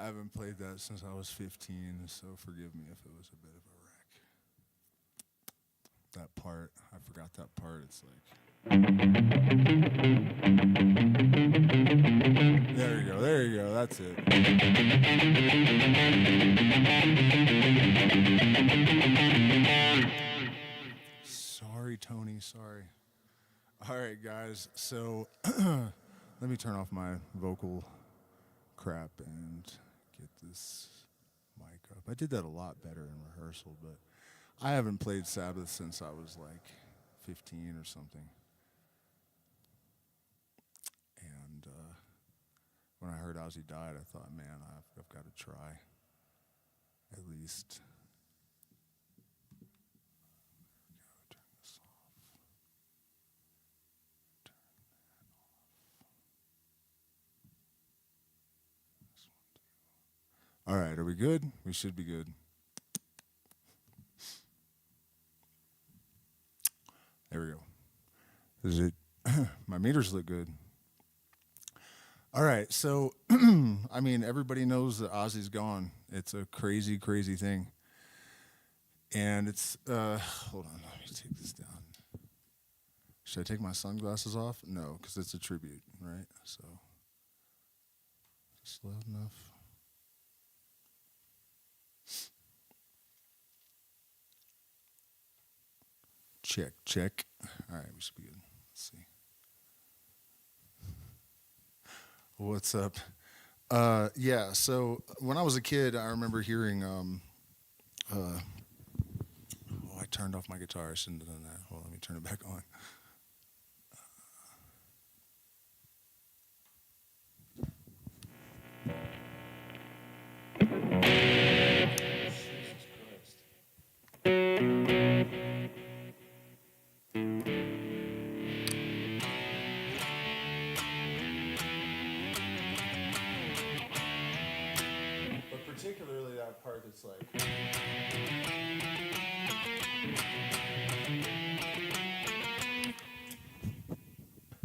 I haven't played that since I was 15, so forgive me if it was a bit of a wreck. That part, I forgot that part. It's like, there you go, that's it. Sorry, Tony, sorry. All right, guys, so let me turn off my vocal crap and get this mic up. I did that a lot better in rehearsal, but I haven't played Sabbath since I was like 15 or something. And when I heard Ozzy died, I thought, man, I've got to try at least. Turn this off. Turn that off. This one too. All right, are we good? We should be good. There we go. Is it? My meters look good. All right, so I mean, everybody knows that Ozzy's gone. It's a crazy, crazy thing, and it's. Hold on, let me take this down. Should I take my sunglasses off? No, because it's a tribute, right? So, is this loud enough? Check, check. All right, we should be good. Let's see. What's up? Yeah, so when I was a kid, I remember hearing, oh, I turned off my guitar. I shouldn't have done that. Well, let me turn it back on. Jesus Christ. But particularly that part that's like.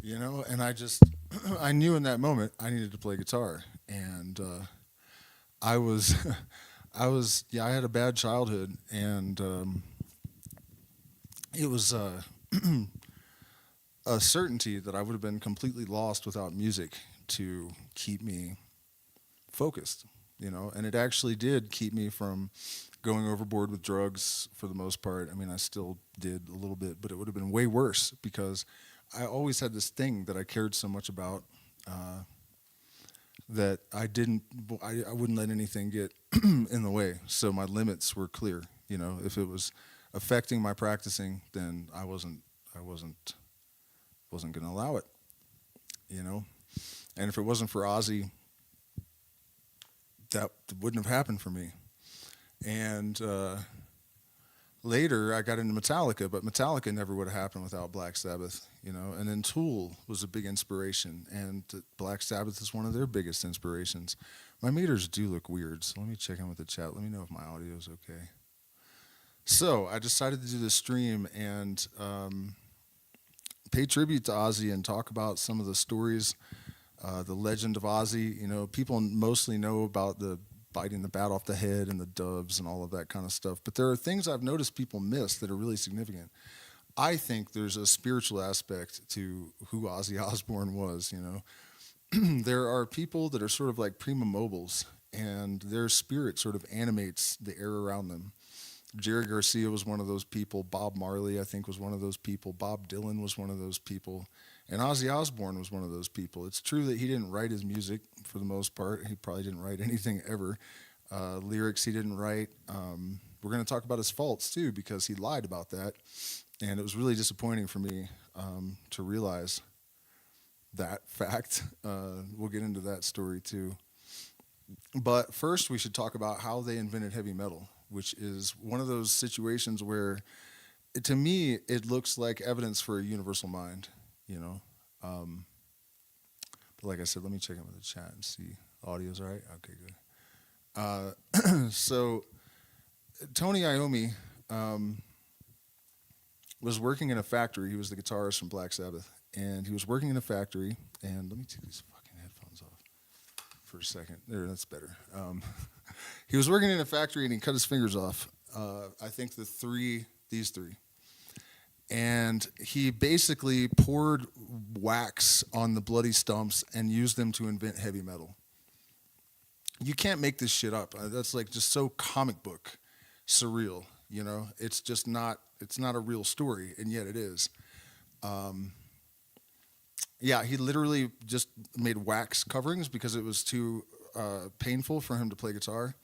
You know, and I just, I knew in that moment I needed to play guitar. And I was, I had a bad childhood. And it was a certainty that I would have been completely lost without music to keep me focused, you know, and it actually did keep me from going overboard with drugs for the most part. I mean, I still did a little bit, but it would have been way worse because I always had this thing that I cared so much about that I wouldn't let anything get in the way. So my limits were clear. You know, if it was affecting my practicing, then I wasn't going to allow it. You know, and if it wasn't for Ozzy, that wouldn't have happened for me. And later, I got into Metallica, but Metallica never would have happened without Black Sabbath, you know. And then Tool was a big inspiration, and Black Sabbath is one of their biggest inspirations. My meters do look weird, so let me check in with the chat. Let me know if my audio is okay. So I decided to do this stream and pay tribute to Ozzy and talk about some of the stories, the legend of Ozzy. You know, people mostly know about the biting the bat off the head and the doves and all of that kind of stuff. But there are things I've noticed people miss that are really significant. I think there's a spiritual aspect to who Ozzy Osbourne was, you know. There are people that are sort of like prima mobiles, and their spirit sort of animates the air around them. Jerry Garcia was one of those people. Bob Marley, I think, was one of those people. Bob Dylan was one of those people. And Ozzy Osbourne was one of those people. It's true that he didn't write his music for the most part. He probably didn't write anything ever. Lyrics he didn't write. We're going to talk about his faults, too, because he lied about that. And it was really disappointing for me to realize that fact. We'll get into that story, too. But first, we should talk about how they invented heavy metal, which is one of those situations where, to me, it looks like evidence for a universal mind. You know, but like I said, let me check in with the chat and see audio's all right. Okay, good. So Tony Iommi was working in a factory. He was the guitarist from Black Sabbath, and he was working in a factory. And let me take these fucking headphones off for a second. There, that's better. He was working in a factory and he cut his fingers off. I think these three. And he basically poured wax on the bloody stumps and used them to invent heavy metal. You can't make this shit up. That's like just so comic book surreal, you know? It's just not, it's not a real story, and yet it is. Yeah, he literally just made wax coverings because it was too painful for him to play guitar.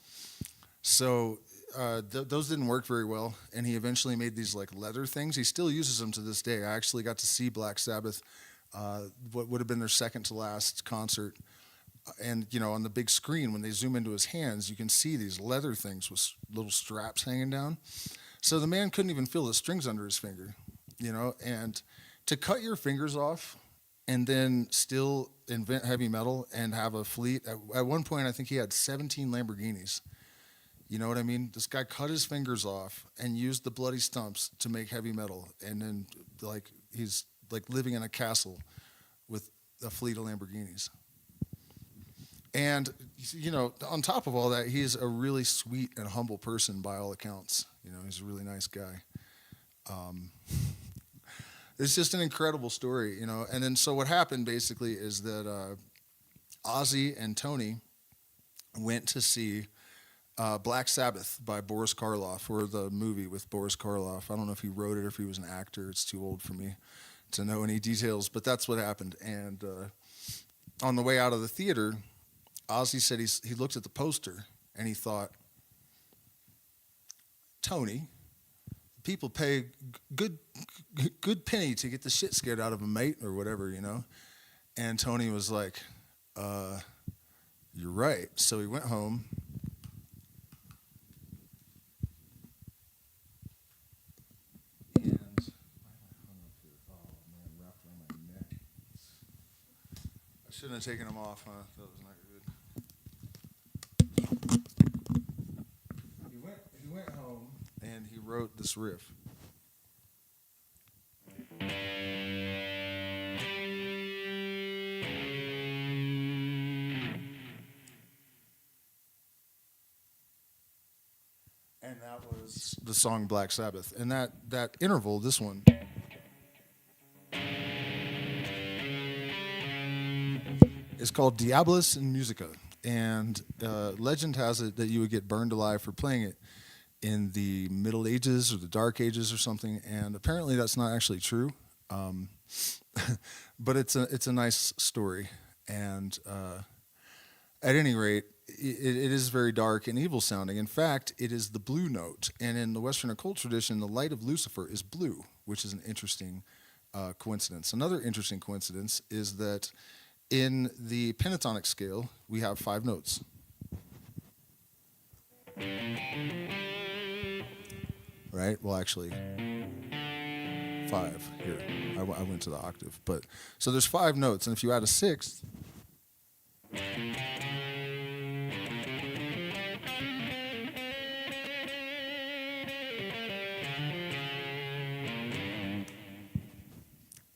So those didn't work very well, and he eventually made these like leather things. He still uses them to this day. I actually got to see Black Sabbath, what would have been their second to last concert. And, you know, on the big screen, when they zoom into his hands, you can see these leather things with little straps hanging down. So the man couldn't even feel the strings under his finger, you know, and to cut your fingers off and then still invent heavy metal and have a fleet. At one point, I think he had 17 Lamborghinis. You know what I mean? This guy cut his fingers off and used the bloody stumps to make heavy metal. And then, like, he's, like, living in a castle with a fleet of Lamborghinis. And, you know, on top of all that, he's a really sweet and humble person by all accounts. You know, he's a really nice guy. It's just an incredible story, you know. And then so what happened basically is that Ozzy and Tony went to see Black Sabbath by Boris Karloff, or the movie with Boris Karloff. I don't know if he wrote it or if he was an actor. It's too old for me to know any details, but that's what happened. And on the way out of the theater, Ozzy said he looked at the poster and he thought, Tony, people pay good penny to get the shit scared out of a mate or whatever, you know. And Tony was like, you're right. So he went home. And wrapped around my neck. I shouldn't have taken them off, huh? That was not good. He went home and he wrote this riff. And that was the song Black Sabbath. And that interval, this one, is called Diabolus in Musica. And legend has it that you would get burned alive for playing it in the Middle Ages or the Dark Ages or something. And apparently that's not actually true. But it's a nice story. And at any rate, it is very dark and evil sounding. In fact, it is the blue note. And in the Western occult tradition, the light of Lucifer is blue, which is an interesting coincidence. Another interesting coincidence is that in the pentatonic scale, we have 5 notes. Right? Well, actually, 5 here. I went to the octave. But so there's 5 notes, and if you add a 6th,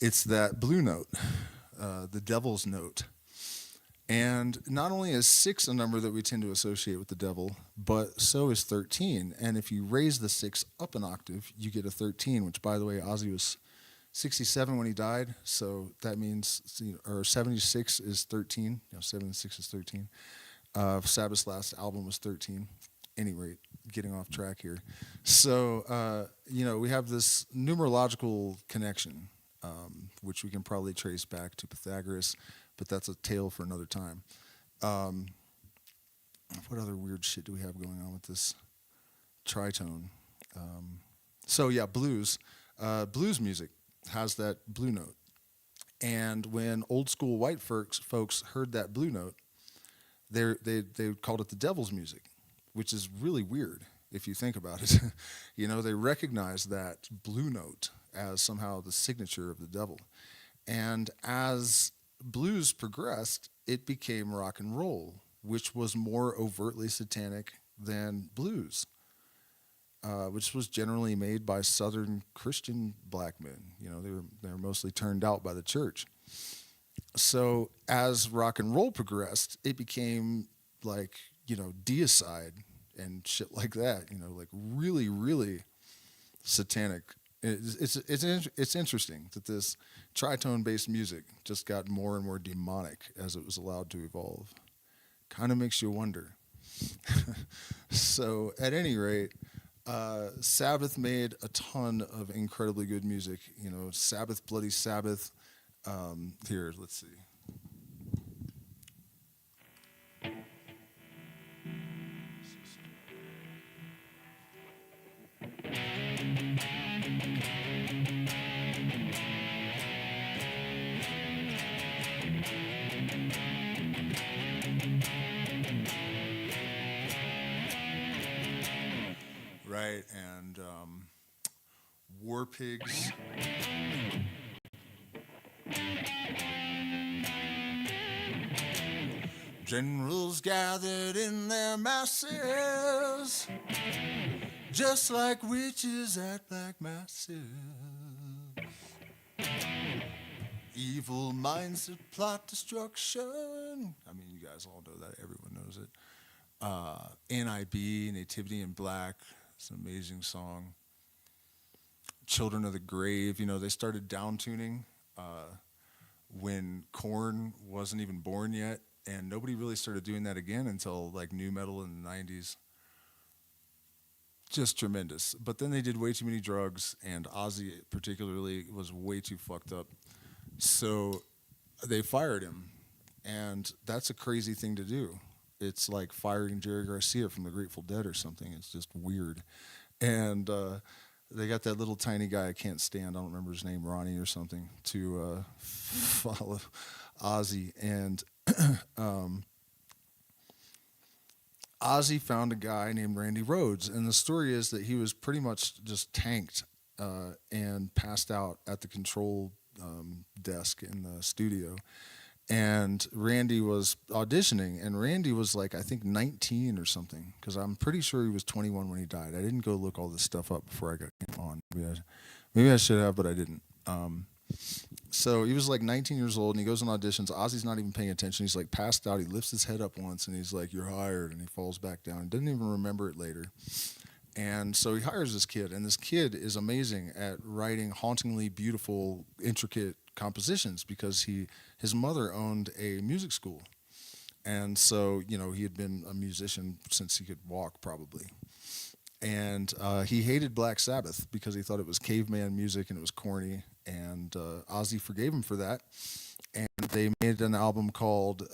it's that blue note, the devil's note. And not only is 6 a number that we tend to associate with the devil, but so is 13. And if you raise the 6 up an octave, you get a 13, which, by the way, Ozzy was 67 when he died. So that means, or 76 is 13. You know, 76 is 13. Sabbath's last album was 13. Any rate, getting off track here. So, we have this numerological connection, which we can probably trace back to Pythagoras, but that's a tale for another time. What other weird shit do we have going on with this tritone? Blues. Blues music has that blue note. And when old school white folks heard that blue note, they called it the devil's music, which is really weird if you think about it. They recognized that blue note as somehow the signature of the devil. And as blues progressed, it became rock and roll, which was more overtly satanic than blues, which was generally made by Southern Christian black men. They were mostly turned out by the church. So as rock and roll progressed, it became like, deicide and shit like that, like really, really satanic. It's interesting that this tritone based music just got more and more demonic as it was allowed to evolve. Kind of makes you wonder. So at any rate, Sabbath made a ton of incredibly good music. Sabbath, Bloody Sabbath. Here, let's see. Right, and War Pigs. Generals gathered in their masses, just like witches at black masses. Evil minds that plot destruction. I mean, you guys all know that. Everyone knows it. NIB, Nativity in Black. It's an amazing song. Children of the Grave. They started downtuning when Korn wasn't even born yet. And nobody really started doing that again until like new metal in the 90s. Just tremendous. But then they did way too many drugs, and Ozzy particularly was way too fucked up. So they fired him, and that's a crazy thing to do. It's like firing Jerry Garcia from the Grateful Dead or something. It's just weird. And they got that little tiny guy I can't stand, I don't remember his name, Ronnie or something, to follow Ozzy. And Ozzy found a guy named Randy Rhoads, and the story is that he was pretty much just tanked and passed out at the control desk in the studio. And Randy was auditioning, and Randy was like, I think 19 or something, because I'm pretty sure he was 21 when he died. I didn't go look all this stuff up before I got on. Maybe I should have, but I didn't. So he was like 19 years old, and he goes on auditions. Ozzy's not even paying attention. He's like passed out. He lifts his head up once, and he's like, "You're hired," and he falls back down. He doesn't even remember it later. And so he hires this kid, and this kid is amazing at writing hauntingly beautiful, intricate compositions because his mother owned a music school. And so, he had been a musician since he could walk, probably. And he hated Black Sabbath because he thought it was caveman music and it was corny. And Ozzy forgave him for that. And they made an album called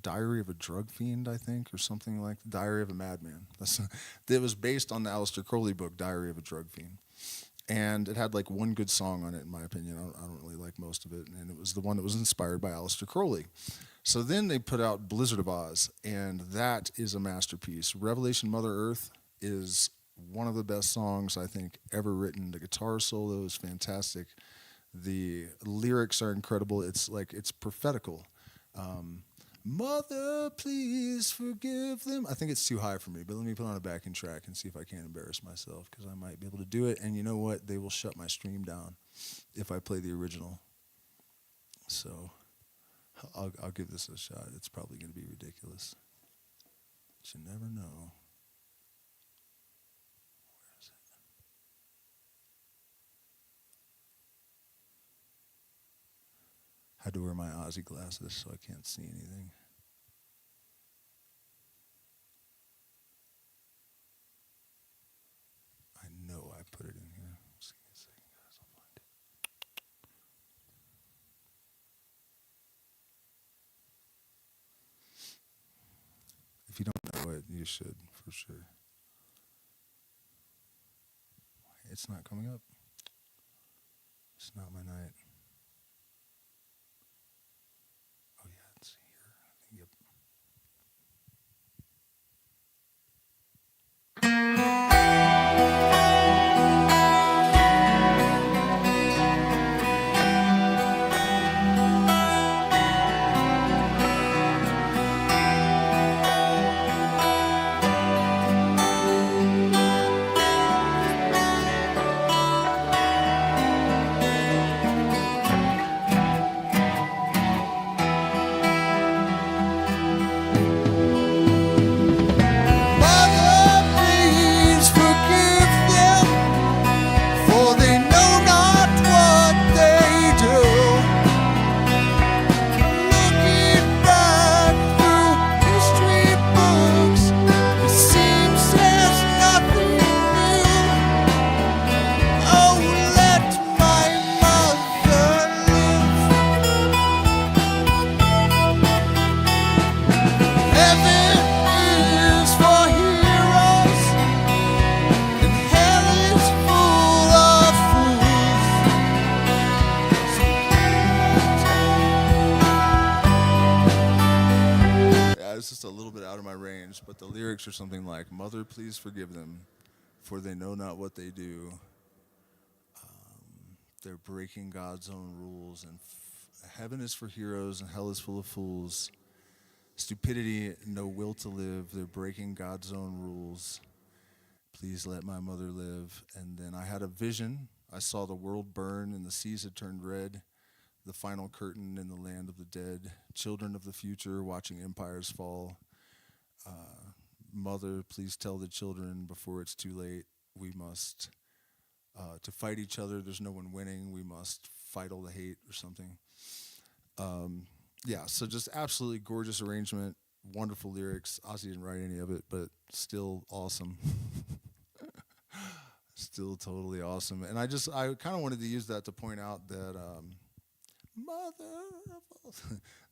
Diary of a Drug Fiend, I think, or something like Diary of a Madman. It was based on the Aleister Crowley book, Diary of a Drug Fiend. And it had like one good song on it, in my opinion. I don't really like most of it. And it was the one that was inspired by Aleister Crowley. So then they put out Blizzard of Oz, and that is a masterpiece. Revelation Mother Earth is one of the best songs I think ever written. The guitar solo is fantastic. The lyrics are incredible. It's prophetical. Mother, please forgive them. I think it's too high for me, but let me put on a backing track and see if I can't embarrass myself, because I might be able to do it. And you know what? They will shut my stream down if I play the original. So I'll give this a shot. It's probably going to be ridiculous. But you never know. Where is it? Had to wear my Ozzy glasses so I can't see anything. I know I put it in here. Just give me a second, guys. I'll find it. If you don't know it, you should, for sure. It's not coming up. It's not my night. Oh, yeah, it's here. Yep. of my range, but the lyrics are something like, "Mother, please forgive them, for they know not what they do. They're breaking God's own rules, and heaven is for heroes, and hell is full of fools. Stupidity, no will to live. They're breaking God's own rules. Please let my mother live." And then I had a vision. I saw the world burn, and the seas had turned red. The final curtain in the land of the dead. Children of the future watching empires fall. Mother, please tell the children before it's too late. We must, to fight each other, there's no one winning. We must fight all the hate or something. Yeah, so just absolutely gorgeous arrangement, wonderful lyrics. Ozzy didn't write any of it, but still awesome. Still totally awesome. And I kind of wanted to use that to point out that mother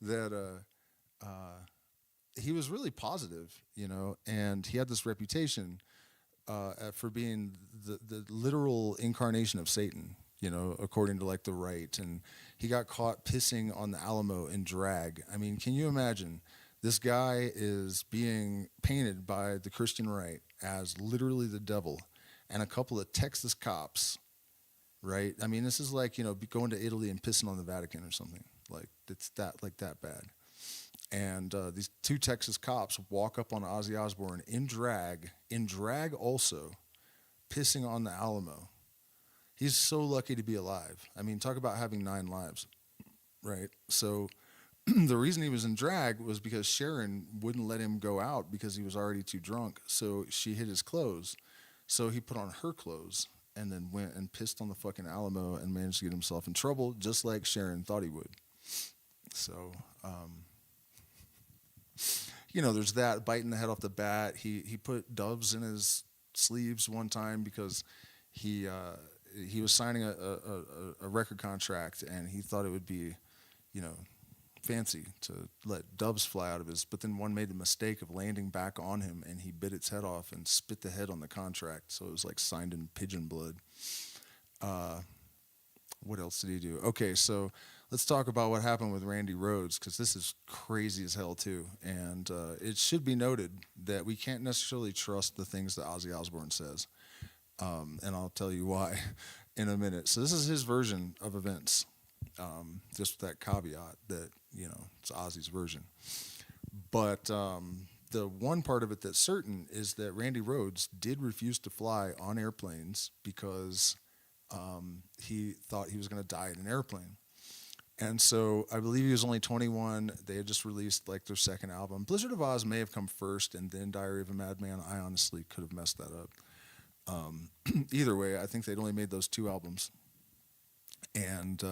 that he was really positive, and he had this reputation for being the literal incarnation of Satan, according to like the right. And he got caught pissing on the Alamo in drag. I mean, can you imagine? This guy is being painted by the Christian right as literally the devil, and a couple of Texas cops, right? I mean, this is like, going to Italy and pissing on the Vatican or something. Like, it's that bad. And these two Texas cops walk up on Ozzy Osbourne in drag also, pissing on the Alamo. He's so lucky to be alive. I mean, talk about having 9 lives, right? So the reason he was in drag was because Sharon wouldn't let him go out because he was already too drunk. So she hid his clothes. So he put on her clothes and then went and pissed on the fucking Alamo and managed to get himself in trouble, just like Sharon thought he would. So, there's that, biting the head off the bat. He put doves in his sleeves one time because he was signing a record contract, and he thought it would be, fancy to let doves fly out of his, but then one made the mistake of landing back on him, and he bit its head off and spit the head on the contract, so it was like signed in pigeon blood. What else did he do? Okay, so let's talk about what happened with Randy Rhoads, because this is crazy as hell too, and it should be noted that we can't necessarily trust the things that Ozzy Osbourne says, and I'll tell you why in a minute. So this is his version of events. Just with that caveat that, it's Ozzy's version. But the one part of it that's certain is that Randy Rhoads did refuse to fly on airplanes because he thought he was going to die in an airplane. And so I believe he was only 21. They had just released like their second album. Blizzard of Oz may have come first and then Diary of a Madman. I honestly could have messed that up. Either way, I think they'd only made those 2 albums. And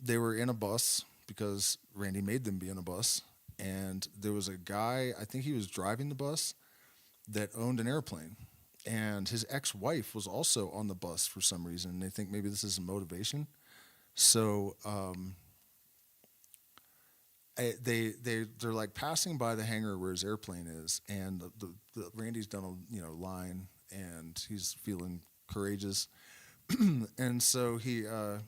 they were in a bus because Randy made them be in a bus. And there was a guy, I think he was driving the bus, that owned an airplane. And his ex-wife was also on the bus for some reason. They think maybe this is a motivation. So they're like passing by the hangar where his airplane is, and the Randy's done a line, and he's feeling courageous. And so the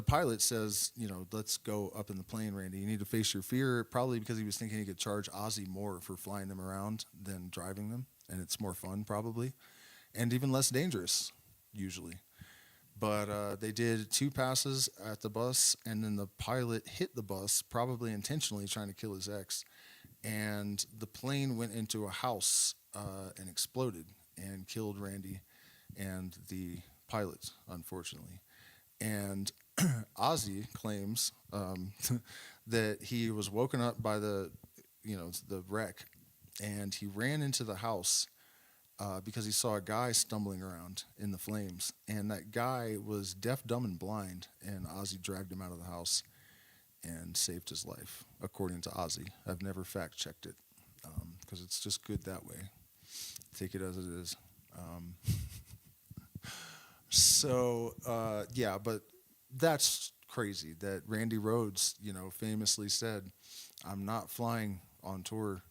pilot says, let's go up in the plane, Randy. You need to face your fear, probably because he was thinking he could charge Ozzy more for flying them around than driving them, and it's more fun probably, and even less dangerous usually. But they did 2 passes at the bus, and then the pilot hit the bus, probably intentionally trying to kill his ex, and the plane went into a house and exploded and killed Randy and the pilot, unfortunately. And Ozzy claims that he was woken up by the wreck, and he ran into the house because he saw a guy stumbling around in the flames, and that guy was deaf, dumb, and blind, and Ozzy dragged him out of the house and saved his life, according to Ozzy. I've never fact-checked it because it's just good that way. Take it as it is. Yeah, but that's crazy that Randy Rhoads, famously said, "I'm not flying on tour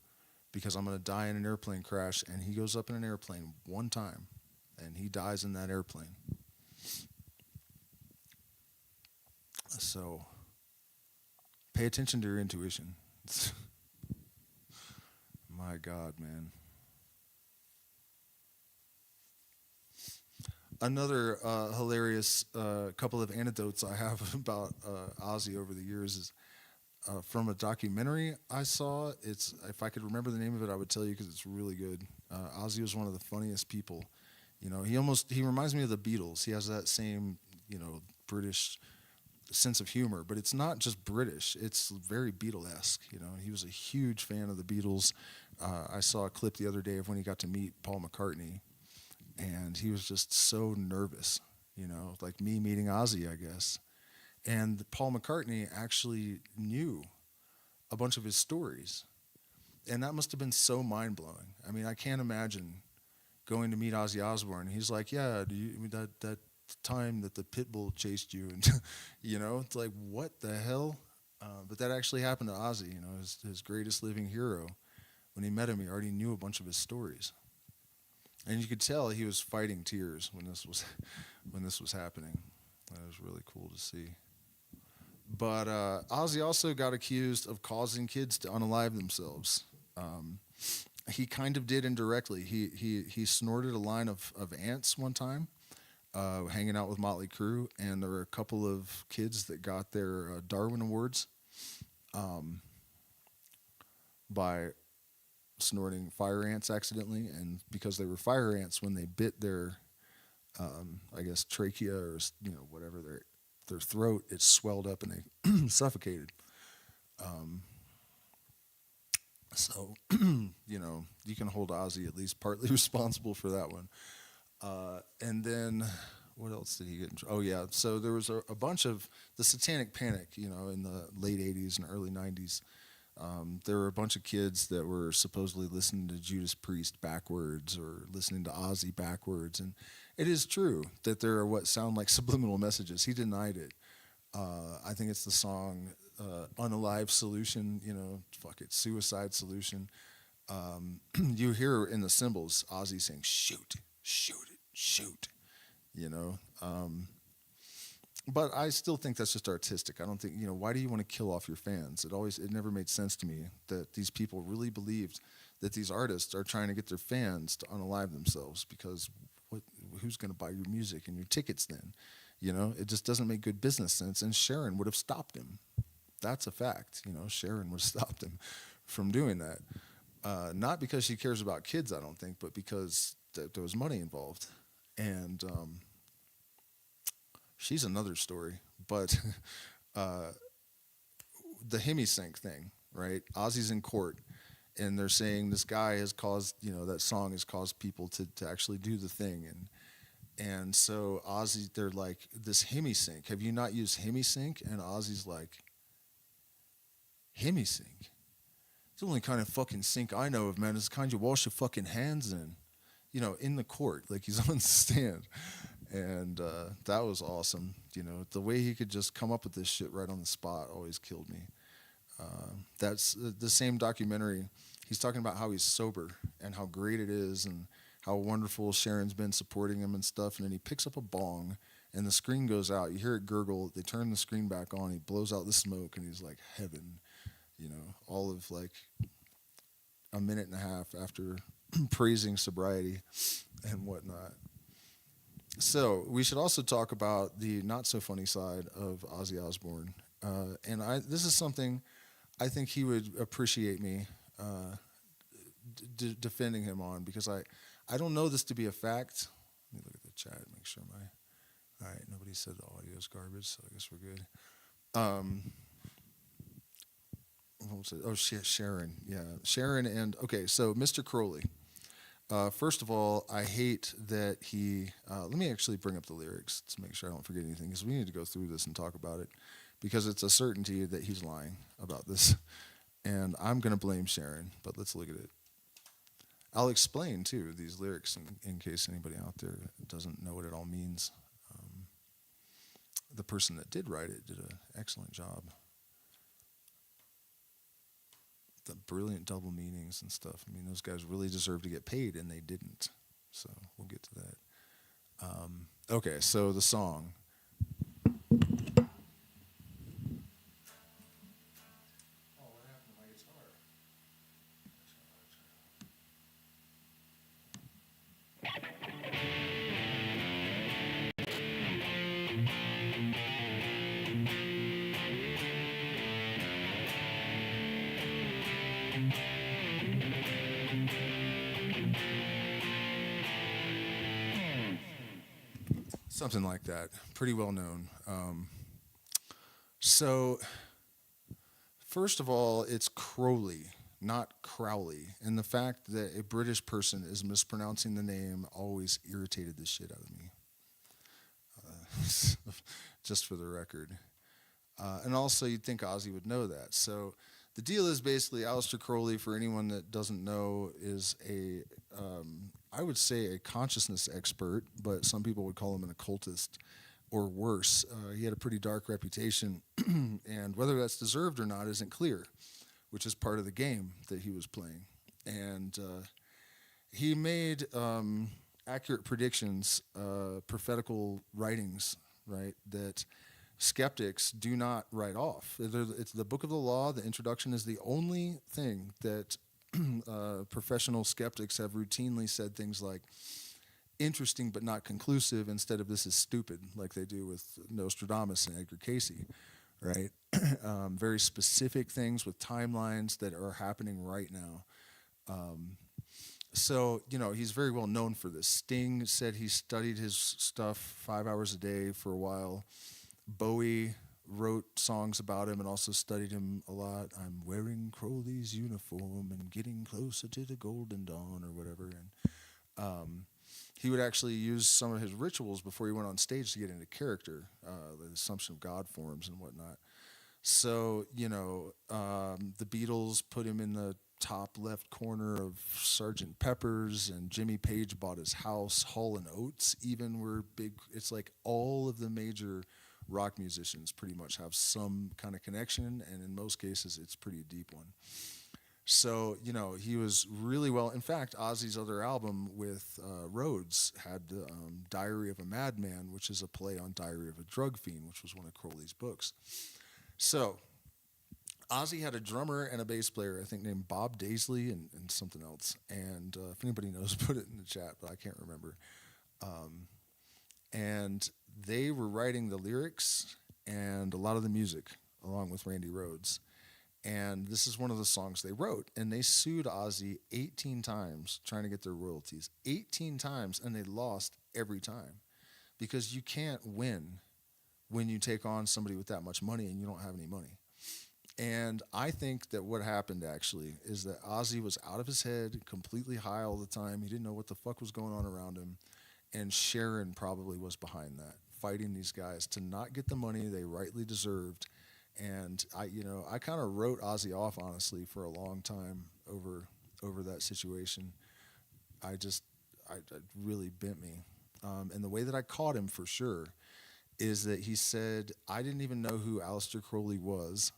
because I'm going to die in an airplane crash," and he goes up in an airplane one time, and he dies in that airplane. So, Pay attention to your intuition. My God, man. Another hilarious couple of anecdotes I have about Ozzy over the years is from a documentary I saw. It's if I could remember the name of it, I would tell you because it's really good. Ozzy was one of the funniest people. You know, he reminds me of the Beatles. He has that same British sense of humor, but it's not just British. It's very Beatlesque. You know, he was a huge fan of the Beatles. I saw a clip the other day of when he got to meet Paul McCartney, and he was just so nervous. You know, like me meeting Ozzy, I guess. And Paul McCartney actually knew a bunch of his stories, and that must have been so mind blowing. I mean, I can't imagine going to meet Ozzy Osbourne. He's like, "Yeah, that time that the pit bull chased you," and it's like, what the hell? But that actually happened to Ozzy. You know, his greatest living hero. When he met him, he already knew a bunch of his stories, and you could tell he was fighting tears when this was happening. That was really cool to see. But Ozzy also got accused of causing kids to unalive themselves. He kind of did indirectly. He snorted a line of ants one time, hanging out with Motley Crue, and there were a couple of kids that got their Darwin Awards by snorting fire ants accidentally, and because they were fire ants, when they bit their, I guess trachea or whatever their throat, it swelled up and they suffocated. So you can hold Ozzy at least partly responsible for that one. And then what else did he get in trouble? Oh yeah, so there was a bunch of the Satanic Panic, in the late '80s and early '90s. There were a bunch of kids that were supposedly listening to Judas Priest backwards or listening to Ozzy backwards, and it is true that there are what sound like subliminal messages. He denied it. I think it's the song "Unalive Solution." Fuck it, Suicide Solution. You hear in the cymbals Ozzy saying "Shoot, shoot it, shoot." But I still think that's just artistic. I don't think, why do you want to kill off your fans? It never made sense to me that these people really believed that these artists are trying to get their fans to unalive themselves, because who's going to buy your music and your tickets then? It just doesn't make good business sense, and Sharon would have stopped him. That's a fact. Sharon would have stopped him from doing that. Not because she cares about kids, I don't think, but because there was money involved. And she's another story. But the Hemisync thing, right? Ozzy's in court, and they're saying this guy has caused, that song has caused people to actually do the thing. And so Ozzy, they're like, this Hemisync, have you not used Hemisync? And Ozzy's like, Hemisync? It's the only kind of fucking sync I know of, man. It's the kind you wash your fucking hands in. In the court, like he's on the stand. And that was awesome. The way he could just come up with this shit right on the spot always killed me. That's the same documentary. He's talking about how he's sober and how great it is and how wonderful Sharon's been supporting him and stuff. And then he picks up a bong and the screen goes out. You hear it gurgle. They turn the screen back on. He blows out the smoke and he's like, heaven. All of like a minute and a half after praising sobriety and whatnot. So we should also talk about the not so funny side of Ozzy Osbourne. And this is something I think he would appreciate me defending him on, because I don't know this to be a fact. Let me look at the chat, make sure all right, nobody said the audio is garbage, so I guess we're good. What was it? Oh shit, Sharon. Yeah, Sharon and, okay, so Mr. Crowley. First of all, I hate that he, let me actually bring up the lyrics to make sure I don't forget anything, because we need to go through this and talk about it, because it's a certainty that he's lying about this. And I'm going to blame Sharon, but let's look at it. I'll explain, too, these lyrics in case anybody out there doesn't know what it all means. The person that did write it did an excellent job. The brilliant double meanings and stuff. I mean, those guys really deserve to get paid, and they didn't. So we'll get to that. Okay, so the song. Something like that. Pretty well known. So, first of all, it's Crowley, not Crowley. And the fact that a British person is mispronouncing the name always irritated the shit out of me. Just for the record. And also, you'd think Ozzy would know that. So, the deal is basically Aleister Crowley, for anyone that doesn't know, is I would say a consciousness expert, but some people would call him an occultist or worse. He had a pretty dark reputation, and whether that's deserved or not isn't clear, which is part of the game that he was playing. And he made accurate predictions, prophetical writings, right, that skeptics do not write off. It's the book of the law. The introduction is the only thing that professional skeptics have routinely said things like interesting but not conclusive instead of this is stupid, like they do with Nostradamus and Edgar Casey, right? Very specific things with timelines that are happening right now. So, he's very well known for this. Sting said he studied his stuff 5 hours a day for a while. Bowie wrote songs about him and also studied him a lot. I'm wearing Crowley's uniform and getting closer to the golden dawn or whatever. And he would actually use some of his rituals before he went on stage to get into character, the Assumption of God forms and whatnot. So, the Beatles put him in the top left corner of Sgt. Pepper's, and Jimmy Page bought his house. Hall & Oates even were big. It's like all of the major rock musicians pretty much have some kind of connection, and in most cases it's a pretty deep one. So, he was really well. In fact, Ozzy's other album with Rhoads had Diary of a Madman, which is a play on Diary of a Drug Fiend, which was one of Crowley's books. So, Ozzy had a drummer and a bass player, I think, named Bob Daisley and something else. And if anybody knows, put it in the chat, but I can't remember. And they were writing the lyrics and a lot of the music, along with Randy Rhoads. And this is one of the songs they wrote. And they sued Ozzy 18 times trying to get their royalties. 18 times, and they lost every time. Because you can't win when you take on somebody with that much money and you don't have any money. And I think that what happened, actually, is that Ozzy was out of his head, completely high all the time. He didn't know what the fuck was going on around him. And Sharon probably was behind that, fighting these guys to not get the money they rightly deserved. And I kind of wrote Ozzy off, honestly, for a long time over that situation. It really bent me. And the way that I caught him, for sure, is that he said, I didn't even know who Aleister Crowley was.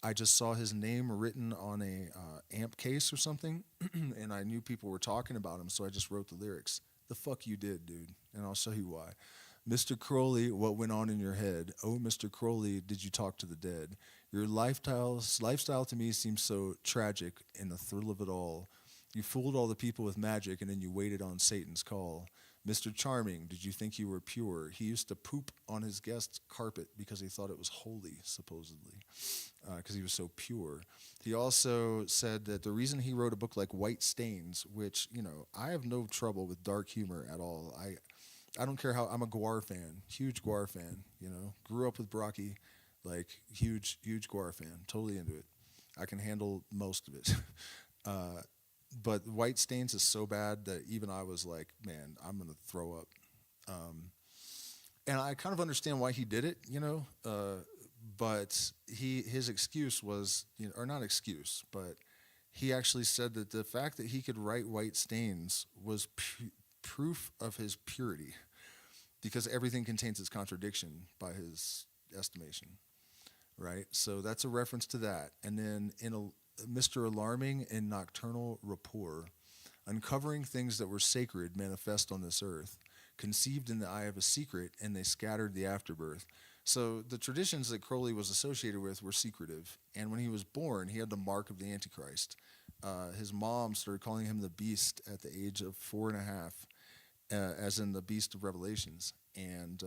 I just saw his name written on a amp case or something, and I knew people were talking about him, so I just wrote the lyrics. The fuck you did, dude, and I'll show you why. Mr. Crowley, what went on in your head? Oh, Mr. Crowley, did you talk to the dead? Your lifestyle to me seems so tragic in the thrill of it all. You fooled all the people with magic, and then you waited on Satan's call. Mr. Charming, did you think you were pure? He used to poop on his guest's carpet because he thought it was holy, supposedly, because he was so pure. He also said that the reason he wrote a book like White Stains, which, I have no trouble with dark humor at all. I don't care how, I'm a Guar fan, huge Guar fan, grew up with Brocky, like huge Guar fan, totally into it. I can handle most of it. But White Stains is so bad that even I was like, man, I'm going to throw up. And I kind of understand why he did it, but his excuse was, or not excuse, but he actually said that the fact that he could write White Stains was proof of his purity, because everything contains its contradiction by his estimation, right? So that's a reference to that. And then in Mr. Alarming and Nocturnal Rapport, uncovering things that were sacred manifest on this earth, conceived in the eye of a secret, and they scattered the afterbirth. So the traditions that Crowley was associated with were secretive, and when he was born, he had the mark of the Antichrist. His mom started calling him the Beast at the age of 4.5, as in the Beast of Revelations, and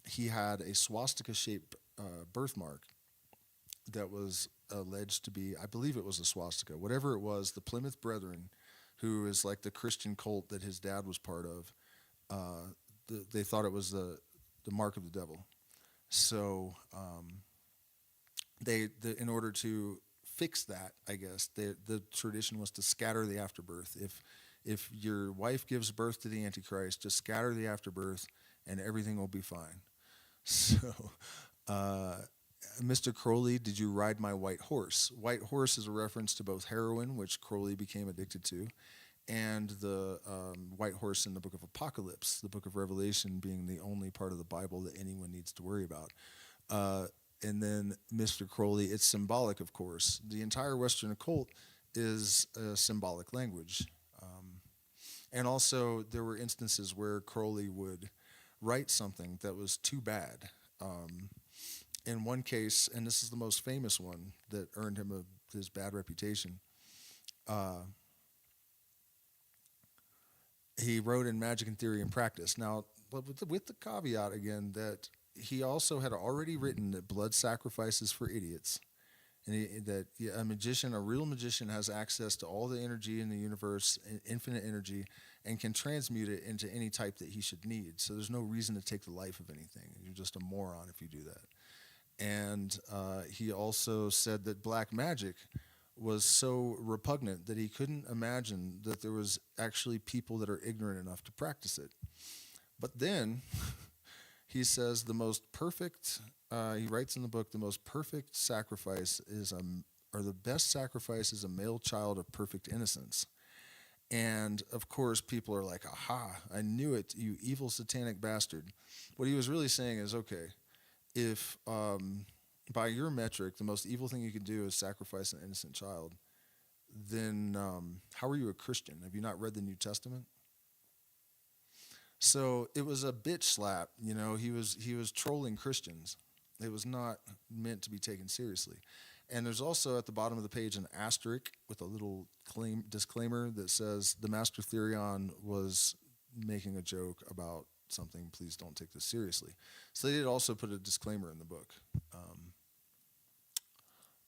he had a swastika-shaped birthmark that was alleged to be, I believe it was a swastika, whatever it was. The Plymouth Brethren, who is like the Christian cult that his dad was part of, they thought it was the mark of the devil. So in order to fix that, I guess the tradition was to scatter the afterbirth. If your wife gives birth to the Antichrist, just scatter the afterbirth, and everything will be fine. So, Mr. Crowley, did you ride my white horse? White horse is a reference to both heroin, which Crowley became addicted to, and the white horse in the book of Apocalypse, the book of Revelation being the only part of the Bible that anyone needs to worry about. And then Mr. Crowley, it's symbolic, of course. The entire Western occult is a symbolic language. And also, there were instances where Crowley would write something that was too bad. In one case, and this is the most famous one that earned him his bad reputation, he wrote in Magic and Theory and Practice. Now, with the caveat again that he also had already written that blood sacrifices for idiots, and that a real magician, has access to all the energy in the universe, infinite energy, and can transmute it into any type that he should need. So there's no reason to take the life of anything. You're just a moron if you do that. And he also said that black magic was so repugnant that he couldn't imagine that there was actually people that are ignorant enough to practice it. But then he says the most perfect, he writes in the book, the most perfect sacrifice or the best sacrifice is a male child of perfect innocence. And of course, people are like, aha, I knew it, you evil satanic bastard. What he was really saying is, okay, if by your metric, the most evil thing you can do is sacrifice an innocent child, then how are you a Christian? Have you not read the New Testament? So it was a bitch slap, he was trolling Christians. It was not meant to be taken seriously. And there's also at the bottom of the page an asterisk with a little disclaimer that says the Master Therion was making a joke about something. Please don't take this seriously. So they did also put a disclaimer in the book.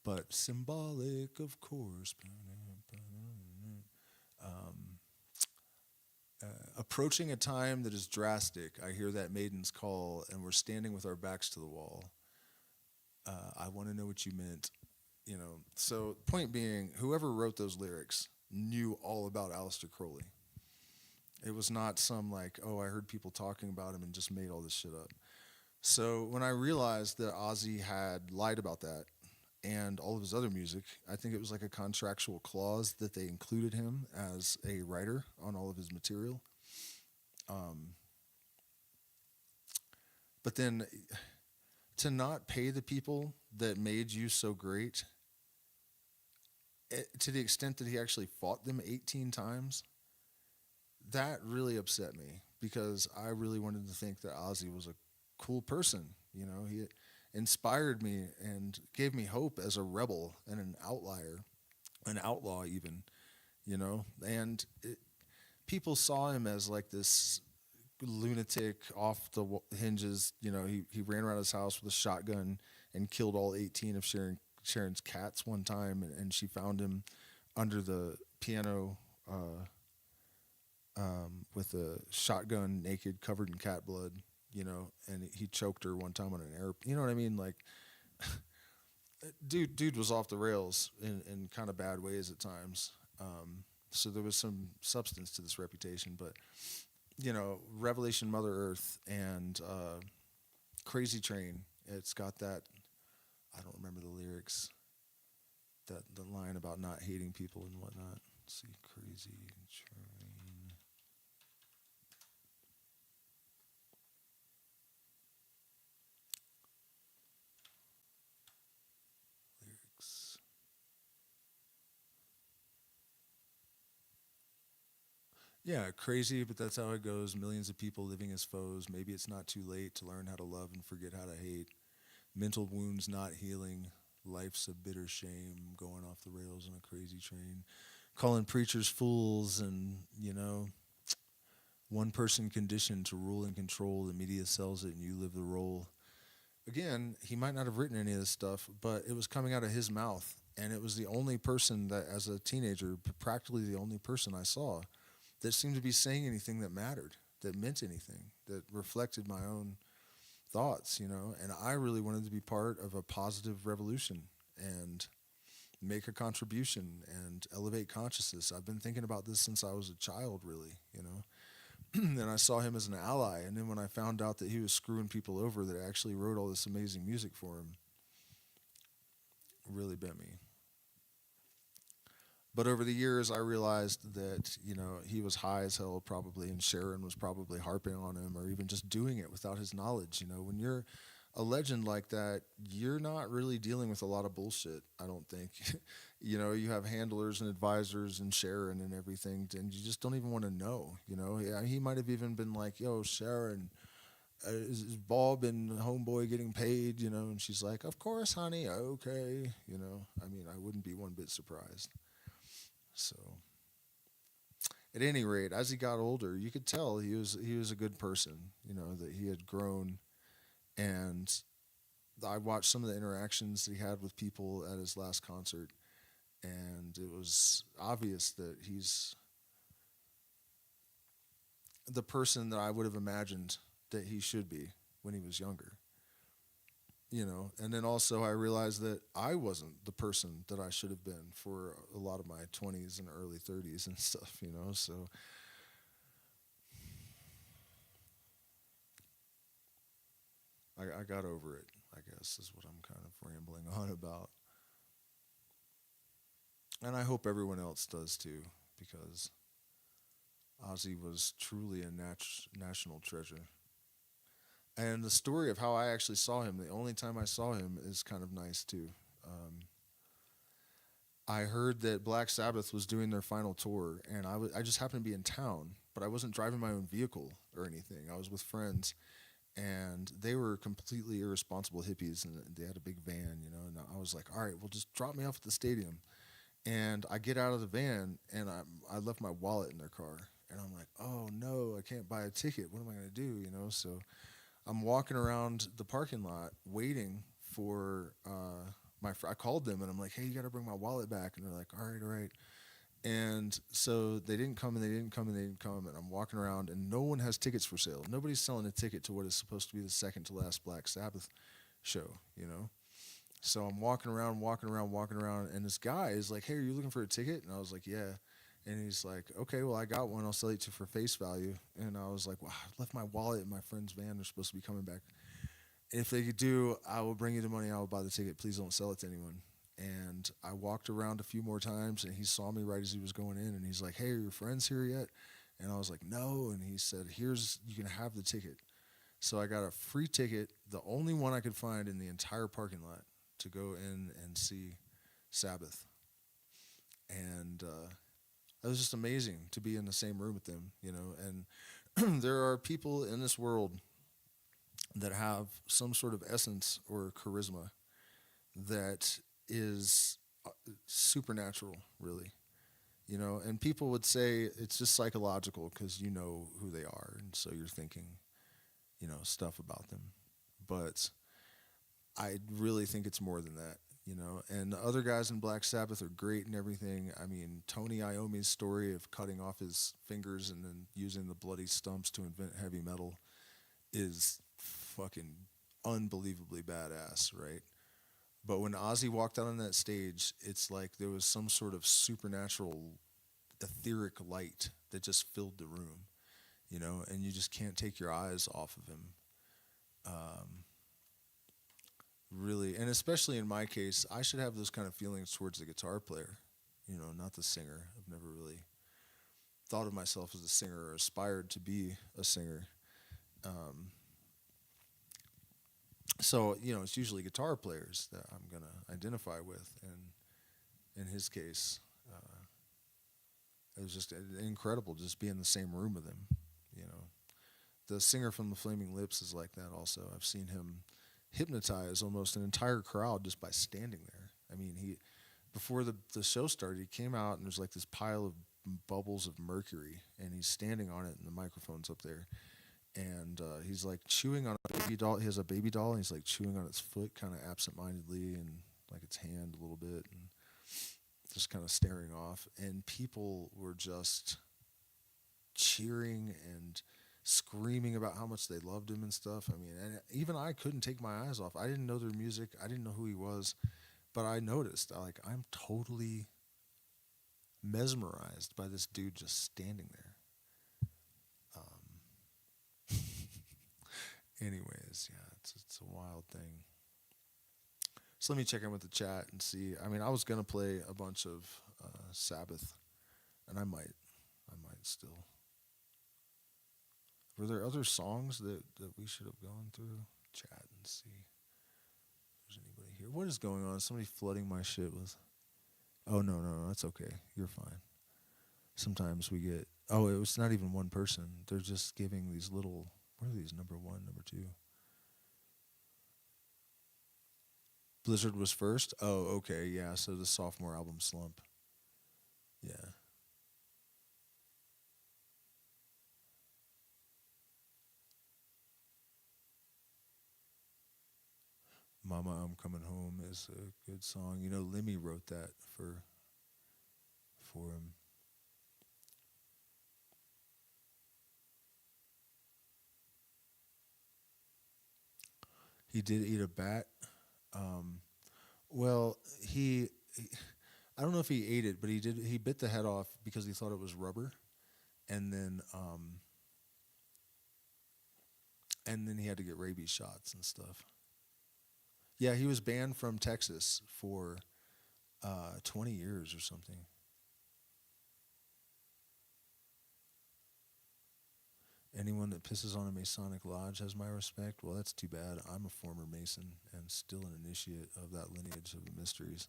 But symbolic, of course. Approaching a time that is drastic, I hear that maiden's call, and we're standing with our backs to the wall. I want to know what you meant. So point being, whoever wrote those lyrics knew all about Aleister Crowley. It was not some like, oh, I heard people talking about him and just made all this shit up. So when I realized that Ozzy had lied about that and all of his other music, I think it was like a contractual clause that they included him as a writer on all of his material. But then to not pay the people that made you so great, to the extent that he actually fought them 18 times, that really upset me because I really wanted to think that Ozzy was a cool person. He inspired me and gave me hope as a rebel and an outlier, an outlaw even, and people saw him as like this lunatic off the hinges. He ran around his house with a shotgun and killed all 18 of Sharon's cats one time, and she found him under the piano with a shotgun, naked, covered in cat blood, and he choked her one time on an air. You know what I mean? Like, dude was off the rails in kind of bad ways at times. So there was some substance to this reputation, but Revelation Mother Earth and Crazy Train, it's got that, I don't remember the lyrics, that the line about not hating people and whatnot. Let's see, Crazy Train. Lyrics. Yeah, crazy, but that's how it goes. Millions of people living as foes. Maybe it's not too late to learn how to love and forget how to hate. Mental wounds not healing. Life's a bitter shame. Going off the rails on a crazy train. Calling preachers fools and, one person conditioned to rule and control. The media sells it and you live the role. Again, he might not have written any of this stuff, but it was coming out of his mouth. And it was the only person that, as a teenager, practically the only person I saw that seemed to be saying anything that mattered, that meant anything, that reflected my own thoughts, you know. And I really wanted to be part of a positive revolution and make a contribution and elevate consciousness. I've been thinking about this since I was a child, really, you know. And I saw him as an ally. And then when I found out that he was screwing people over, that I actually wrote all this amazing music for him, it really bent me. But over the years, I realized that, you know, he was high as hell probably, and Sharon was probably harping on him or even just doing it without his knowledge. You know, when you're a legend like that, you're not really dealing with a lot of bullshit, I don't think. You know, you have handlers and advisors and Sharon and everything, and you just don't even want to know, you know. Yeah, he might have even been like, yo, Sharon, is Bob and homeboy getting paid, you know? And she's like, of course, honey, okay. You know, I mean, I wouldn't be one bit surprised. So, at any rate, as he got older, you could tell he was a good person. You know, that he had grown, and I watched some of the interactions that he had with people at his last concert, and it was obvious that he's the person that I would have imagined that he should be when he was younger. You know, and then also I realized that I wasn't the person that I should have been for a lot of my 20s and early 30s and stuff, you know. So I got over it, I guess, is what I'm kind of rambling on about. And I hope everyone else does too, because Ozzy was truly a national treasure. And the story of how I actually saw him, the only time I saw him, is kind of nice too. I heard that Black Sabbath was doing their final tour, and I just happened to be in town, but I wasn't driving my own vehicle or anything. I was with friends, and they were completely irresponsible hippies, and they had a big van, you know. And I was like, all right, well, just drop me off at the stadium. And I get out of the van, and I left my wallet in their car, and I'm like, oh no, I can't buy a ticket. What am I gonna do, you know? So I'm walking around the parking lot waiting for I called them and I'm like, hey, you got to bring my wallet back. And they're like, all right, all right. And so they didn't come and they didn't come and they didn't come. And I'm walking around and no one has tickets for sale. Nobody's selling a ticket to what is supposed to be the second to last Black Sabbath show, you know? So I'm walking around, and this guy is like, hey, are you looking for a ticket? And I was like, yeah. And he's like, okay, well, I got one. I'll sell it to you for face value. And I was like, well, I left my wallet in my friend's van. They're supposed to be coming back. If they do, I will bring you the money. I will buy the ticket. Please don't sell it to anyone. And I walked around a few more times, and he saw me right as he was going in. And he's like, hey, are your friends here yet? And I was like, no. And he said, you can have the ticket. So I got a free ticket, the only one I could find in the entire parking lot, to go in and see Sabbath. And it was just amazing to be in the same room with them, you know. And there are people in this world that have some sort of essence or charisma that is supernatural, really, you know. And people would say it's just psychological because you know who they are, and so you're thinking, you know, stuff about them. But I really think it's more than that, you know. And the other guys in Black Sabbath are great and everything. I mean, Tony Iommi's story of cutting off his fingers and then using the bloody stumps to invent heavy metal is fucking unbelievably badass, right? But when Ozzy walked out on that stage, it's like there was some sort of supernatural etheric light that just filled the room, you know, and you just can't take your eyes off of him. Really, and especially in my case, I should have those kind of feelings towards the guitar player, you know, not the singer. I've never really thought of myself as a singer or aspired to be a singer. So, you know, it's usually guitar players that I'm going to identify with. And in his case, it was just incredible just being in the same room with him, you know. The singer from the Flaming Lips is like that also. I've seen him hypnotize almost an entire crowd just by standing there. I mean, before the show started, he came out and there's like this pile of bubbles of mercury, and he's standing on it, and the microphone's up there. And he's like chewing on a baby doll. He has a baby doll, and he's like chewing on its foot kind of absentmindedly and like its hand a little bit, and just kind of staring off. And people were just cheering and screaming about how much they loved him and stuff. I mean, and even I couldn't take my eyes off. I didn't know their music. I didn't know who he was, but I noticed. I'm totally mesmerized by this dude just standing there. Anyways, yeah, it's a wild thing. So let me check in with the chat and see. I mean, I was gonna play a bunch of Sabbath, and I might still. Were there other songs that we should have gone through? Chat and see if there's anybody here. What is going on? Somebody flooding my shit with. Oh no, that's okay. You're fine. Sometimes we get. Oh, it was not even one person. They're just giving these little. What are these? Number 1, number 2. Blizzard was first. Oh, okay, yeah. So the sophomore album slump. Yeah. Mama, I'm Coming Home is a good song. You know, Lemmy wrote that for him. He did eat a bat. Um, well, I don't know if he ate it, but he did. He bit the head off because he thought it was rubber, and then he had to get rabies shots and stuff. Yeah, he was banned from Texas for 20 years or something. Anyone that pisses on a Masonic lodge has my respect. Well, that's too bad. I'm a former Mason and still an initiate of that lineage of the mysteries.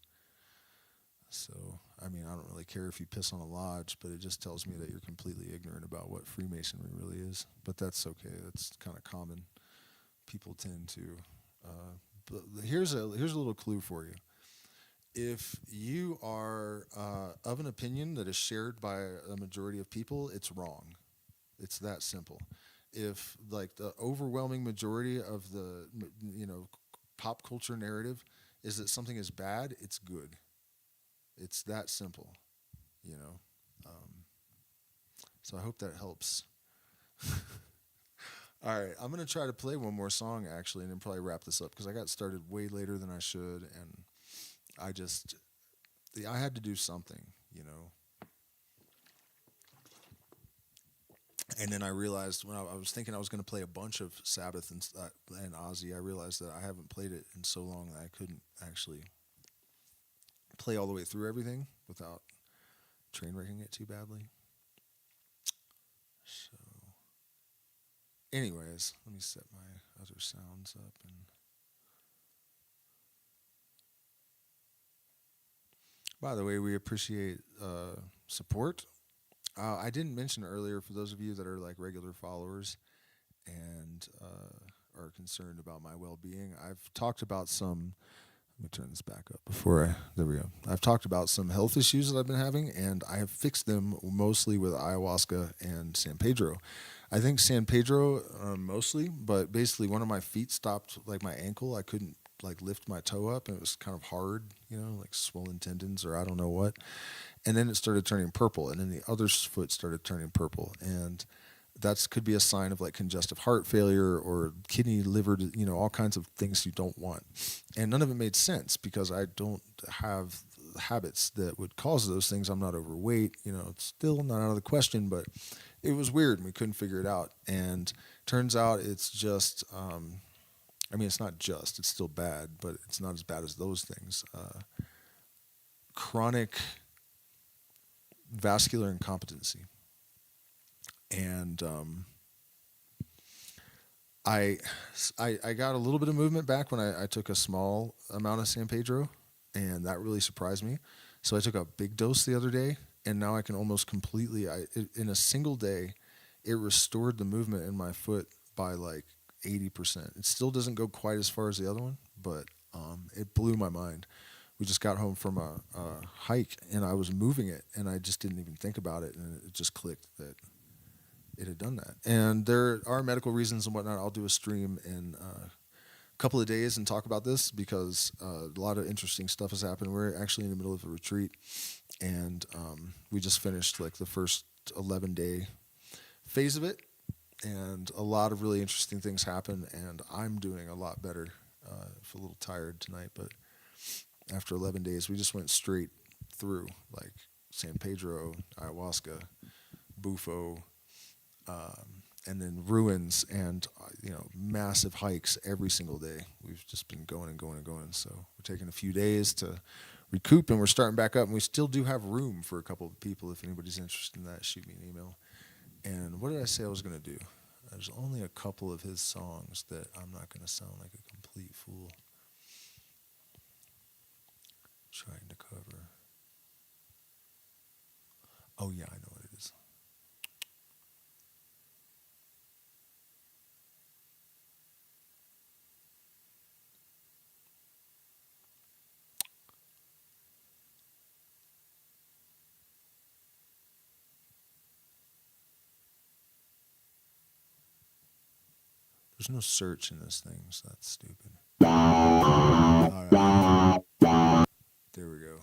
So, I mean, I don't really care if you piss on a lodge, but it just tells me that you're completely ignorant about what Freemasonry really is. But that's okay. That's kind of common. People tend to. But here's a little clue for you. If you are of an opinion that is shared by a majority of people, it's wrong. It's that simple. If like the overwhelming majority of the pop culture narrative is that something is bad, it's good. It's that simple, you know. So I hope that helps. All right, I'm gonna try to play one more song actually, and then probably wrap this up because I got started way later than I should, and I had to do something, you know. And then I realized when I was thinking I was going to play a bunch of Sabbath and Ozzy, I realized that I haven't played it in so long that I couldn't actually play all the way through everything without train wrecking it too badly. So, anyways, let me set my other sounds up and. By the way, we appreciate support. I didn't mention earlier, for those of you that are like regular followers and are concerned about my well-being, I've talked about some. Let me turn this back up there we go. I've talked about some health issues that I've been having, and I have fixed them mostly with ayahuasca and San Pedro. I think San Pedro mostly, but basically one of my feet stopped, like my ankle. I couldn't like lift my toe up, and it was kind of hard, like swollen tendons or I don't know what. And then it started turning purple, and then the other foot started turning purple, and that could be a sign of like congestive heart failure or kidney, liver, all kinds of things you don't want. And none of it made sense because I don't have habits that would cause those things. I'm not overweight, it's still not out of the question, but it was weird and we couldn't figure it out. And turns out it's just, it's not just, it's still bad, but it's not as bad as those things. Chronic vascular incompetency. And I got a little bit of movement back when I took a small amount of San Pedro, and that really surprised me. So I took a big dose the other day, and now I can almost completely, in a single day, it restored the movement in my foot by like 80%. It still doesn't go quite as far as the other one, but it blew my mind. We just got home from a hike, and I was moving it, and I just didn't even think about it, and it just clicked that it had done that. And there are medical reasons and whatnot. I'll do a stream in a couple of days and talk about this because a lot of interesting stuff has happened. We're actually in the middle of a retreat, and we just finished like the first 11-day phase of it. and a lot of really interesting things happen, and I'm doing a lot better. I feel a little tired tonight, but after 11 days, we just went straight through, like San Pedro, ayahuasca, Bufo, and then ruins, and massive hikes every single day. We've just been going and going and going. So we're taking a few days to recoup, and we're starting back up. And we still do have room for a couple of people. If anybody's interested in that, shoot me an email. And what did I say I was going to do? There's only a couple of his songs that I'm not going to sound like a complete fool trying to cover. Oh yeah, I know what it is. There's no search in this thing, so that's stupid. All right. There we go.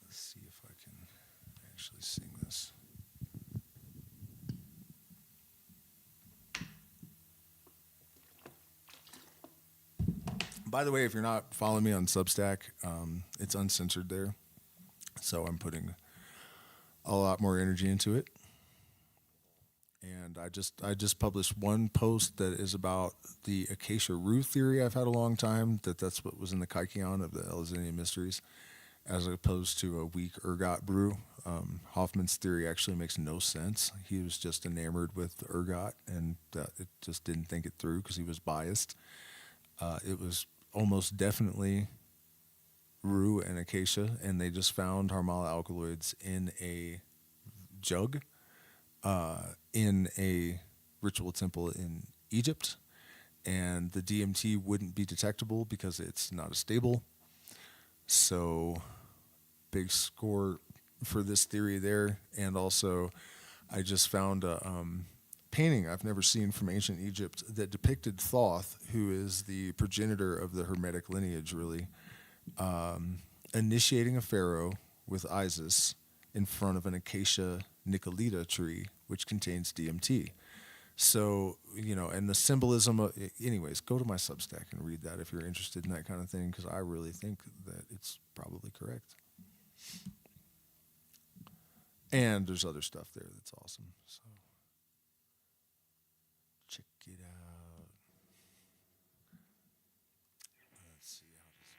Let's see if I can actually sing this. By the way, if you're not following me on Substack, it's uncensored there. So I'm putting a lot more energy into it. And I just published one post that is about the acacia rue theory I've had a long time, that's what was in the Kaikion of the Elizinian Mysteries, as opposed to a weak ergot brew. Hoffman's theory actually makes no sense. He was just enamored with ergot, and it just didn't think it through because he was biased. It was almost definitely rue and acacia, and they just found Harmala alkaloids in a jug in a ritual temple in Egypt, and the DMT wouldn't be detectable because it's not as stable. So big score for this theory there. And also I just found a painting I've never seen from ancient Egypt that depicted Thoth, who is the progenitor of the Hermetic lineage, really, initiating a pharaoh with Isis in front of an acacia nicolita tree, which contains DMT. So, and the symbolism of, anyways, go to my Substack and read that if you're interested in that kind of thing, because I really think that it's probably correct. And there's other stuff there that's awesome. So check it out. Let's see how this.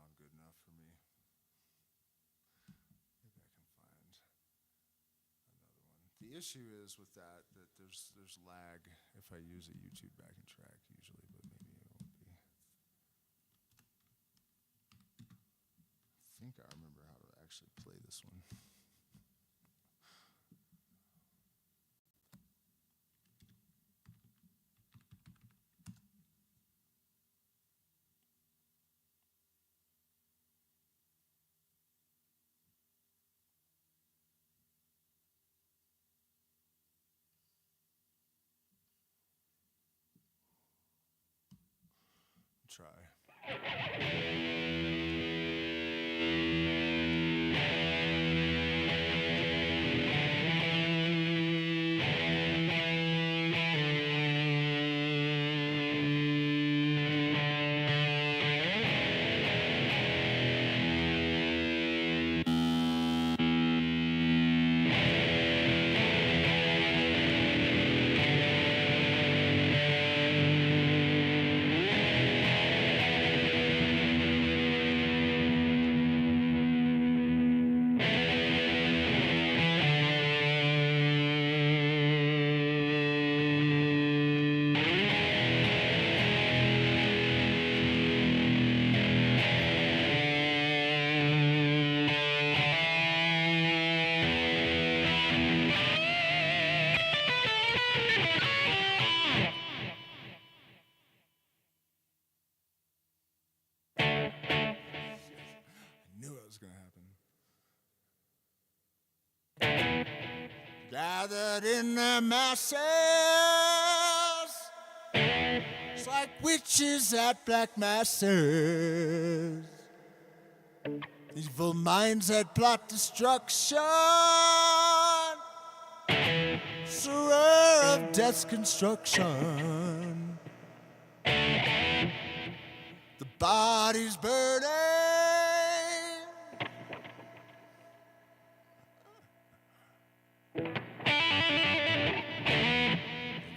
sound good enough for me. Maybe I can find another one. The issue is with that there's lag if I use a YouTube backing track usually, but maybe it won't be. I think I remember how to actually play this one. Try. Going to happen. Gathered in their masses, it's like witches at black masses. Evil minds that plot destruction, sorrow of death's construction. The body's burning,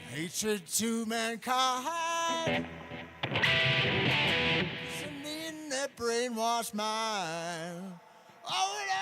hatred to mankind is in their brainwashed mind. Oh, no.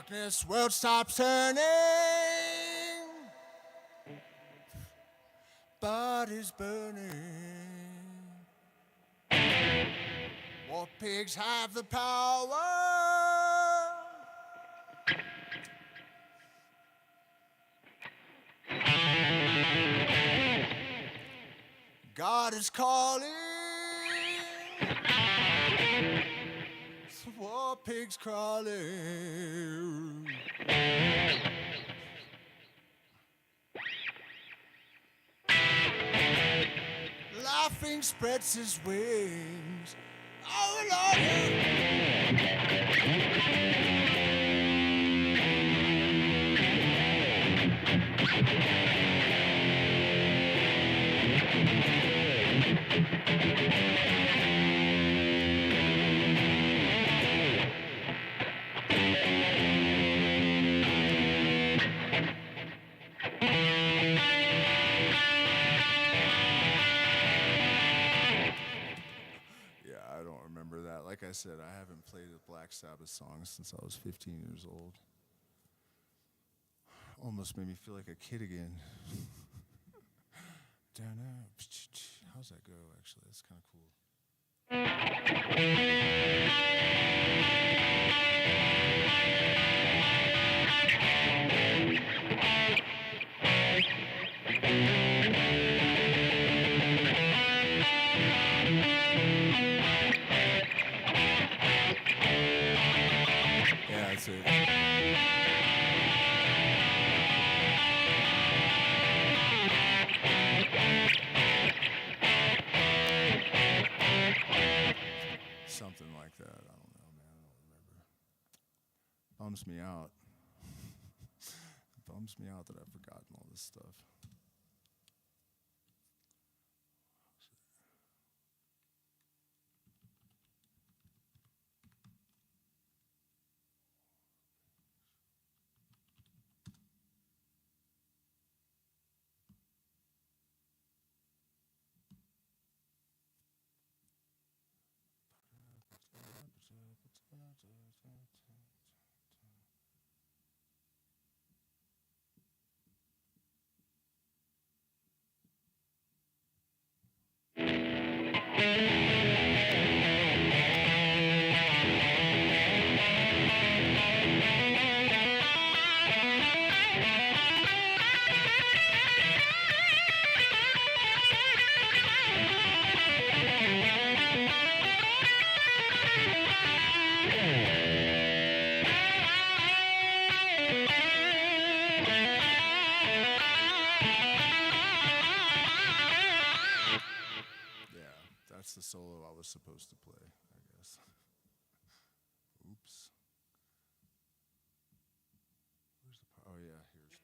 darkness, world stops turning. Bodies burning. War pigs have the power. God is calling. War pigs crawling. Laughing spreads his wings. Oh Lord! Like I said, I haven't played a Black Sabbath song since I was 15 years old. Almost made me feel like a kid again. How's that go, actually? That's kind of cool. Yeah, that's it. Something like that. I don't know, man. I don't remember. Bums me out. It bums me out that I've forgotten all this stuff. The solo I was supposed to play, I guess. Oops. Where's the part? Oh yeah, here's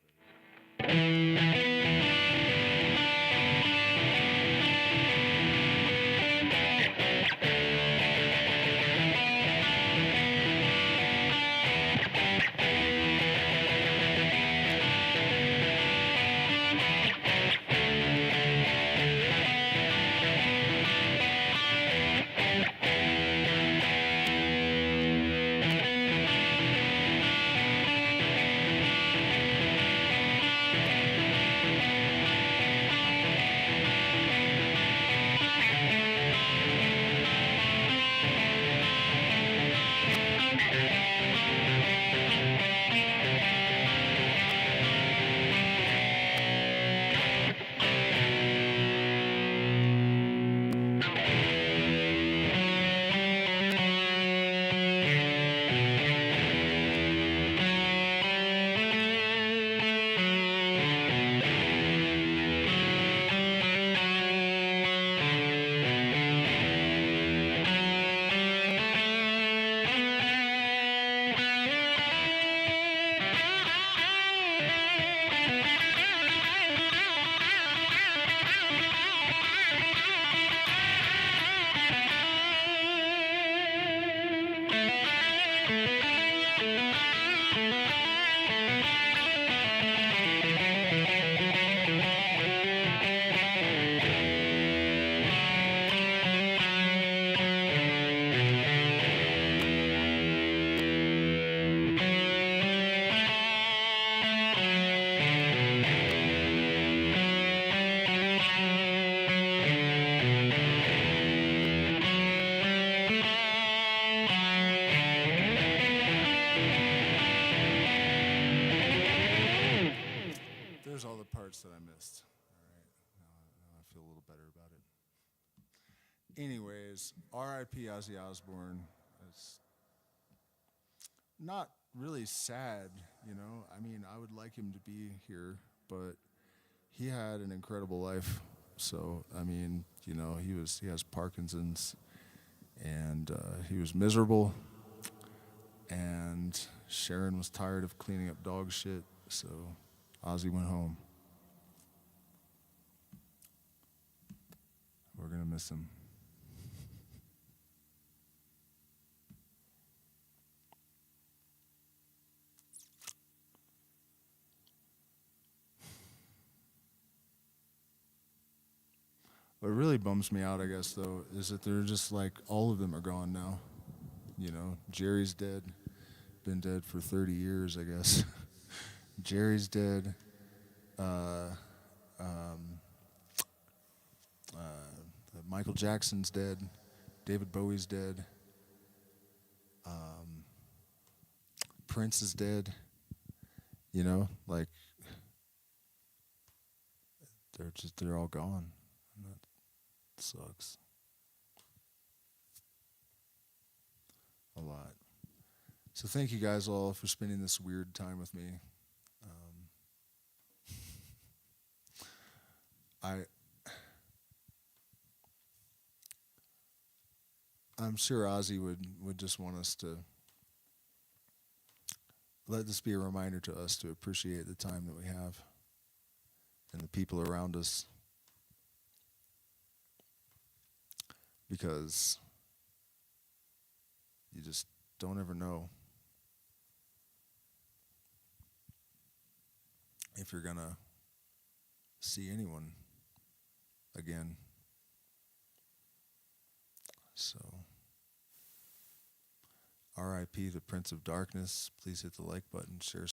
Here's all the parts that I missed. All right, now I feel a little better about it. Anyways, R.I.P. Ozzy Osbourne. It's not really sad, you know. I mean, I would like him to be here, but he had an incredible life. So, I mean, you know, he has Parkinson's, and he was miserable. And Sharon was tired of cleaning up dog shit, so Ozzy went home. We're gonna miss him. What really bums me out, I guess, though, is that they're just like, all of them are gone now. You know, Jerry's dead. Been dead for 30 years, I guess. Jerry's dead. Uh, um, Michael Jackson's dead. David Bowie's dead. Prince is dead. You know, like, they're all gone. And that sucks. A lot. So thank you guys all for spending this weird time with me. I'm sure Ozzy would just want us to let this be a reminder to us to appreciate the time that we have and the people around us, because you just don't ever know if you're gonna see anyone again. So, R.I.P. the Prince of Darkness. Please hit the like button, share